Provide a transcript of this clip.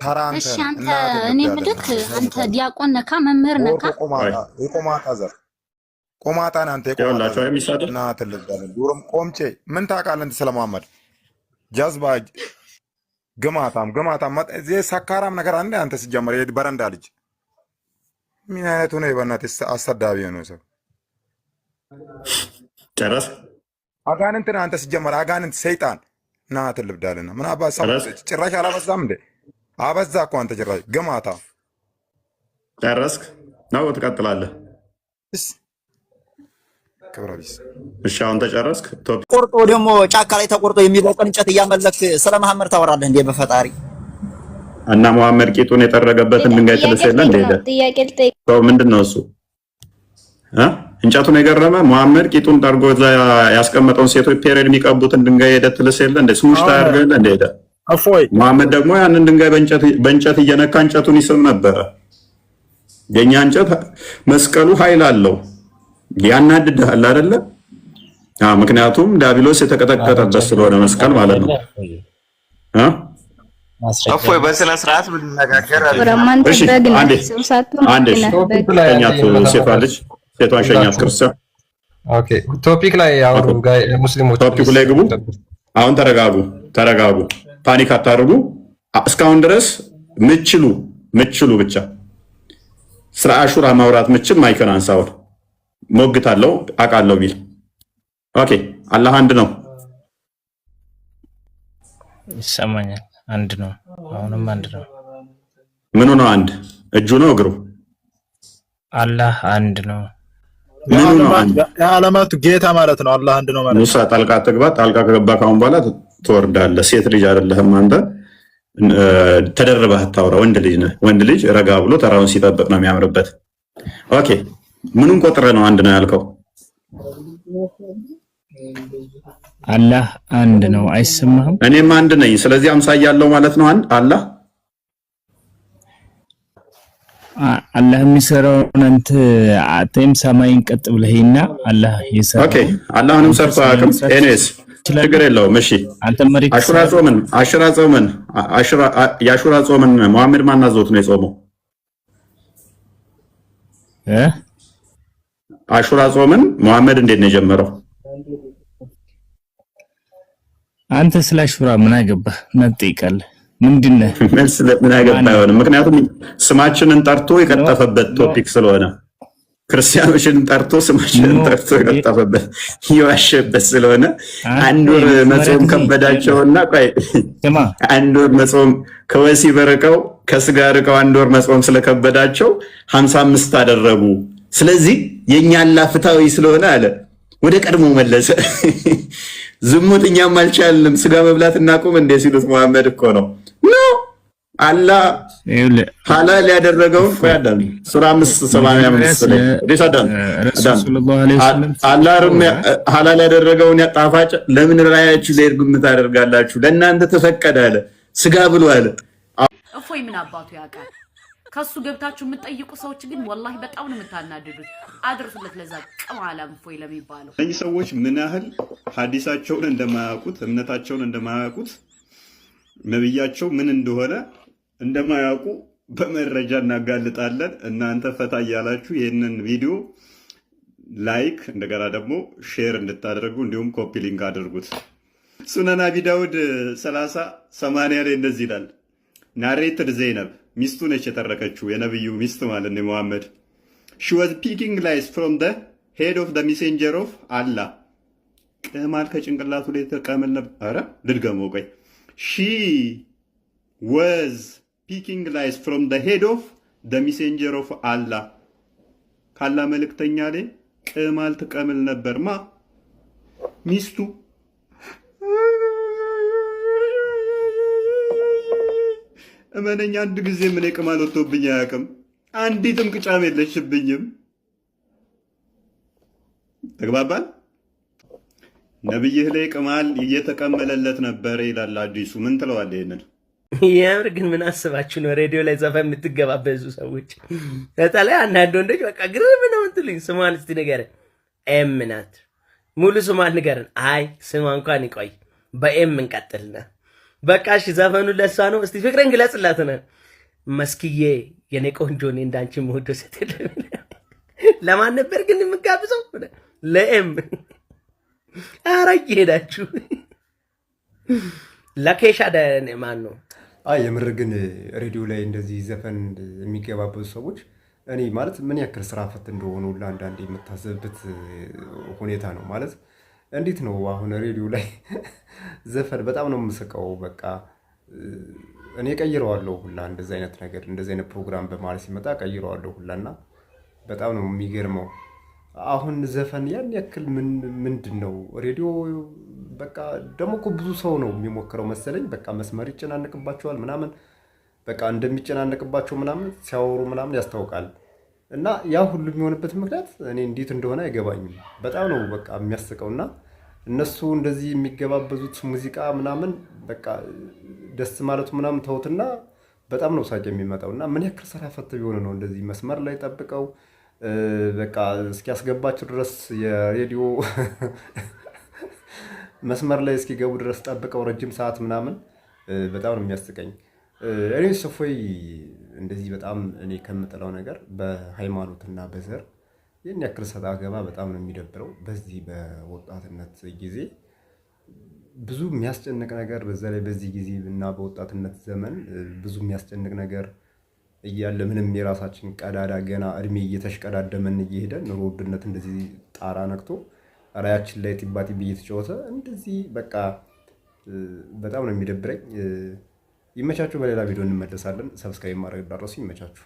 ታራንተ እሺ አንተ እኔ ምልክ አንተ ዲያቆን ነካ መምህር ነካ የቆማጣ ዘር ቆማጣን አንተ የቆማጣ ዘር እና ትልዳለ ዱርም ቆምጬ ምን ታውቃለህ ስለ መሐመድ ጃዝባ ግማታም እዚህ ሰካራም ነገር አንዴ አንተ ሲጀመር በረንዳ ልጅ ምን አይነቱ ነው? በእናትህ አሰዳቢ ነው ሰው ጨረስ አጋንንት አንተ ሲጀመር አጋንንት ሰይጣን ና ትልብዳልና ምን አባ ሰው ጭራሽ አላበዛም እንዴ? አበዛ እኮ አንተ ጭራሽ ግማታ። ጨረስክ ነው ትቀጥላለህ? ክብራቢስ እሺ አሁን ተጨረስክ? ቆርጦ ደግሞ ጫካ ላይ ተቆርጦ የሚበቅል እንጨት እያመለክ ስለ መሐመድ ታወራለህ እንዴ? በፈጣሪ እና መሐመድ ቂጡን የጠረገበትን ድንጋይ ትልስ የለ እንዴ? ሰው ምንድነው እሱ እንጨቱን የገረመ መሐመድ ቂጡን ጠርጎ እዛ ያስቀመጠውን ሴቶች ፔሬድ የሚቀቡትን ድንጋይ ሄደ ትልስ የለ እንዴ? ስሙሽ ታርገለ እንዴ? ሄደ መሐመድ ደግሞ ያንን ድንጋይ በእንጨት እየነካ እንጨቱን ይስም ነበረ። የኛ እንጨት መስቀሉ ኃይል አለው። ያናድድሃል አይደለ? ምክንያቱም ዲያብሎስ የተቀጠቀጠበት ስለሆነ መስቀል ማለት ነው። እፎይ በስነ ስርዓት ብንነጋገር እሺ። አንዴ ሴቷን ሸኛት ክርስቲያን። ኦኬ ቶፒክ ላይ አውሩ ጋይ ሙስሊሞች ቶፒክ ላይ ግቡ። አሁን ተረጋጉ፣ ፓኒክ አታርጉ። እስካሁን ድረስ ምችሉ ብቻ ስለ አሹራ ማውራት ምችል ማይከን አንሳው ሞግታለው አቃለው ቢል ኦኬ። አላህ አንድ ነው ይሰማኛል። አንድ ነው። አሁንም አንድ ነው። ምኑ ነው አንድ? እጁ ነው እግሩ? አላህ አንድ ነው። ምኑ ነው አንድ? የዓለማቱ ጌታ ማለት ነው። አላህ አንድ ነው ማለት ነው። ሙሳ ጣልቃ ትግባ። ጣልቃ ከገባ ካሁን በኋላ ትወርዳለህ። ሴት ልጅ አይደለህም አንተ። ተደርበህ አታውራ። ወንድ ልጅ ነህ። ወንድ ልጅ ረጋ ብሎ ተራውን ሲጠብቅ ነው የሚያምርበት። ኦኬ ምኑን ቆጥረህ ነው አንድ ነው ያልከው? አላህ አንድ ነው። አይሰማህም? እኔም አንድ ነኝ። ስለዚህ አምሳያ ያለው ማለት ነው አንድ አላህ አላህ የሚሰራውን አንተም ሰማይን ቀጥ ብለህና አላህ ይሰራው። ኦኬ አላህንም ሰርቶ አቅም ኤኒዌይስ ችግር የለውም። እሺ የአሹራ ጾምን መሐመድ ማን አዘውት ነው የጾመው? አሹራ ጾምን መሐመድ እንዴት ነው የጀመረው? አንተ ስለ አሹራ ምን አገባህ? ነጥይቃለህ ምንድነው? ምን አገባህ አይሆንም። ምክንያቱም ስማችንን ጠርቶ የቀጠፈበት ቶፒክ ስለሆነ ክርስቲያኖችን ጠርቶ ስማችንን ጠርቶ የቀጠፈበት የዋሸበት ስለሆነ አንድ ወር መጾም ከበዳቸውና አንድ ወር መጾም ከወሲብ ርቀው ከስጋ ርቀው አንድ ወር መጾም ስለከበዳቸው 55 አደረጉ። ስለዚህ የኛ አላህ ፍትሃዊ ስለሆነ አለ ወደ ቀድሞ መለሰ። ዝሙት እኛም አልቻልንም ስጋ መብላት እናቁም እንደ ሲሉት መሐመድ እኮ ነው አላህ ሐላል ያደረገውን ቆያዳል ሱራ 5:85 ላይ አላህ ሐላል ያደረገውን ያጣፋጭ ለምን ራያችሁ ላይ እርግም ታደርጋላችሁ? ለእናንተ ተፈቀደ አለ ስጋ ብሎ አለ። እፎይ ምን አባቱ ያውቃል? ከሱ ገብታችሁ የምትጠይቁ ሰዎች ግን ወላሂ በጣም ነው የምታናድዱት። አድርሱለት ለዛ ቀማላም እፎይ ለሚባለው እነዚህ ሰዎች ምን ያህል ሐዲሳቸውን እንደማያውቁት እምነታቸውን እንደማያውቁት ነብያቸው ምን እንደሆነ እንደማያውቁ በመረጃ እናጋልጣለን። እናንተ ፈታ እያላችሁ ይህንን ቪዲዮ ላይክ እንደገና ደግሞ ሼር እንድታደርጉ እንዲሁም ኮፒ ሊንክ አድርጉት። ሱነን አቢ ዳውድ 30:80 ላይ እንደዚህ ይላል። ናሬትድ ዘይነብ ሚስቱ ነች የተረከችው የነብዩ ሚስት ማለት ነው መሐመድ she was picking lies from the head of the messenger of Allah ቅማል ከጭንቅላቱ ላይ ተቀመል ነበር። አረ ልድገመው ቆይ she was picking lies from the head of the messenger of Allah ካላ መልእክተኛ ላይ ቅማል ተቀመል ነበር ሚስቱ እመነኛ አንድ ጊዜ ምን ቅማል ወጥቶብኝ አያውቅም። አንዲትም ቅጫም የለሽብኝም። ተግባባል። ነብይህ ላይ ቅማል እየተቀመለለት ነበር ይላል አዲሱ። ምን ትለዋለህ? ይሄንን የምር ግን ምን አስባችሁ ነው ሬዲዮ ላይ ዘፈን የምትገባበዙ ሰዎች? በተለይ አንዳንድ ወንዶች በቃ ግርም ነው የምትሉኝ። ስሟን እስቲ ንገረን። ኤም ናት። ሙሉ ስሟን ንገረን። አይ ስሟ እንኳን ይቆይ፣ በኤም እንቀጥልና በቃ እሺ ዘፈኑ ለሷ ነው። እስቲ ፍቅርን ግለጽላት ነው መስኪዬ የኔ ቆንጆ እኔ እንዳንቺ መወዶ ስትል ለማን ነበር ግን የምጋብዘው? ለኤም ኧረ እየሄዳችሁ ለኬሻ ደኔ ማን ነው? አይ የምር ግን ሬዲዮ ላይ እንደዚህ ዘፈን የሚገባበዙ ሰዎች እኔ ማለት ምን ያክል ስራ ፈት እንደሆኑ ለአንዳንዴ የምታዘብበት ሁኔታ ነው። ማለት እንዴት ነው አሁን ሬዲዮ ላይ ዘፈን በጣም ነው የምስቀው። በቃ እኔ ቀይረዋለሁ ሁላ እንደዚህ አይነት ነገር እንደዚህ አይነት ፕሮግራም በማለት ሲመጣ ቀይረዋለሁ ሁላና በጣም ነው የሚገርመው። አሁን ዘፈን ያን ያክል ምንድነው ሬዲዮ በቃ ደግሞ እኮ ብዙ ሰው ነው የሚሞክረው መሰለኝ። በቃ መስመር ይጨናነቅባቸዋል ምናምን በቃ እንደሚጨናነቅባቸው ምናምን ሲያወሩ ምናምን ያስታውቃል። እና ያ ሁሉ የሚሆንበት ምክንያት እኔ እንዴት እንደሆነ አይገባኝም። በጣም ነው በቃ የሚያስቀውና እነሱ እንደዚህ የሚገባበዙት ሙዚቃ ምናምን በቃ ደስ ማለቱ ምናምን ተውትና በጣም ነው ሳቅ የሚመጣውና ምን ያክል ስራ ፈት ቢሆን ነው እንደዚህ መስመር ላይ ጠብቀው በቃ እስኪያስገባቸው ድረስ የሬዲዮ መስመር ላይ እስኪገቡ ድረስ ጠብቀው ረጅም ሰዓት ምናምን በጣም ነው የሚያስቀኝ። እኔ እፎይ እንደዚህ በጣም እኔ ከምጠላው ነገር በሃይማኖትና በዘር ይህን ያክል ሰጣ ገባ በጣም ነው የሚደብረው። በዚህ በወጣትነት ጊዜ ብዙ የሚያስጨንቅ ነገር በዛ ላይ በዚህ ጊዜ እና በወጣትነት ዘመን ብዙ የሚያስጨንቅ ነገር እያለ ምንም የራሳችን ቀዳዳ ገና እድሜ እየተሽቀዳደመን እየሄደን ኑሮ ውድነት እንደዚህ ጣራ ነክቶ ራያችን ላይ ቲባቲብ እየተጫወተ እንደዚህ በቃ በጣም ነው የሚደብረኝ። ይመቻችሁ። በሌላ ቪዲዮ እንመለሳለን። ሰብስክራይብ ማድረግ እንዳትረሱ። ይመቻችሁ።